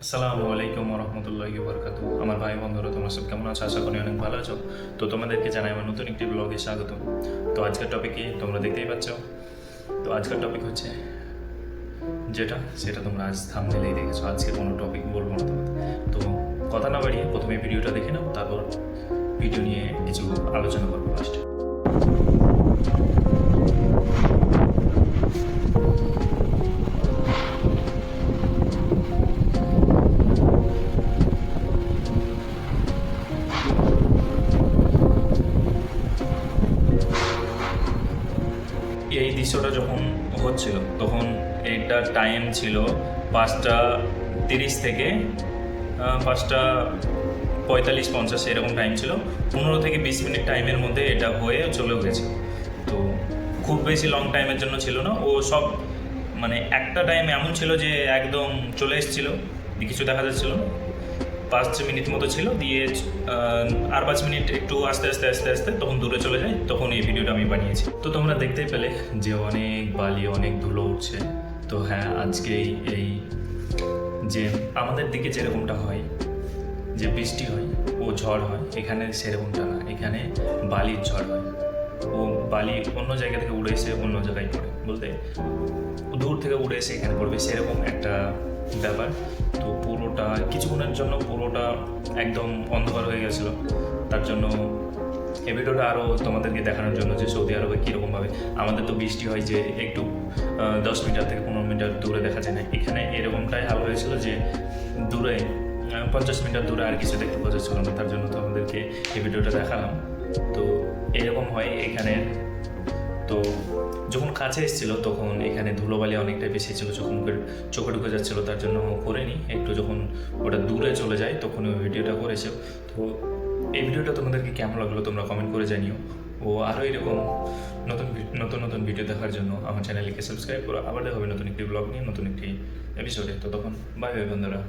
আসসালামু আলাইকুম রহমতুল্লাহি বরকাতু। আমার ভাই বন্ধুরা, তোমরা সব কেমন আছো? আশা করি অনেক ভালো আছো। তো তোমাদেরকে জানাই আমার নতুন একটি ব্লগে স্বাগত। তো আজকের টপিকে তোমরা দেখতেই পাচ্ছ। তো আজকের টপিক হচ্ছে সেটা তোমরা আজ থাম্বনেইলেই দেখেছো। আজকে কোনো টপিক বলবো না তোমাদের। তো কথা না বাড়িয়ে প্রথমে ভিডিওটা দেখে নাও, তারপর ভিডিও নিয়ে কিছু আলোচনা করবো লাস্টে। এই দৃশ্যটা যখন হচ্ছিল তখন এইটা টাইম ছিল 5টা 30 থেকে 5টা 45-50 এরকম টাইম ছিল। 15 থেকে 20 মিনিট টাইমের মধ্যে এটা হয়ে চলেও গেছে। তো খুব বেশি লং টাইমের জন্য ছিল না। ও সব মানে একটা টাইম এমন ছিল যে একদম চলে এসেছিলো, কিছু দেখা যাচ্ছিল না। 5 মিনিট মতো ছিল, দিয়ে আর 5 মিনিট একটু আস্তে আস্তে আস্তে আস্তে তখন দূরে চলে যায়। তখন এই ভিডিওটা আমি বানিয়েছি। তো তোমরা দেখতেই পেলে যে অনেক বালি, অনেক ধুলো উঠছে। তো হ্যাঁ, আজকেই এই যে আমাদের দিকে যেরকমটা হয়, যে বৃষ্টি হয় ও ঝড় হয়, এখানে সেরকমটা না। এখানে বালির ঝড় হয়। ও বালি অন্য জায়গা থেকে উড়ে এসে অন্য জায়গায় পড়ে, বলতে দূর থেকে উড়ে এসে এখানে পড়বে, সেরকম একটা ব্যাপার। তো পুরোটা কিছুক্ষণের জন্য পুরোটা একদম অন্ধকার হয়ে গেছিলো। তার জন্য এই ভিডিওটা আরও তোমাদেরকে দেখানোর জন্য যে সৌদি আরবে কীরকমভাবে আমাদের তো বৃষ্টি হয় যে একটু 10 মিটার থেকে 15 মিটার দূরে দেখা যায় না। এখানে এরকমটাই হাল হয়েছিল যে দূরে 50 মিটার দূরে আর কিছু দেখতে পাওয়া যাচ্ছিল না। তার জন্য তোমাদেরকে এই ভিডিওটা দেখালাম। তো এরকম হয় এখানে। তো যখন কাছে এসেছিল তখন এখানে ধুলোবালি অনেকটাই বেশি ছিল, চোখে ঢুকে যাচ্ছিলো। তার জন্য করিনি। একটু যখন ওটা দূরে চলে যায় তখন ওই ভিডিওটা করেছে। তো এই ভিডিওটা তোমাদেরকে কেমন লাগলো তোমরা কমেন্ট করে জানিও। ও আরও এরকম নতুন নতুন নতুন ভিডিও দেখার জন্য আমার চ্যানেলকে সাবস্ক্রাইব করো। আবার দেখা হবে নতুন একটি ব্লগ নিয়ে, নতুন একটি এপিসোডে। তো তখন বাই বাই বন্ধুরা।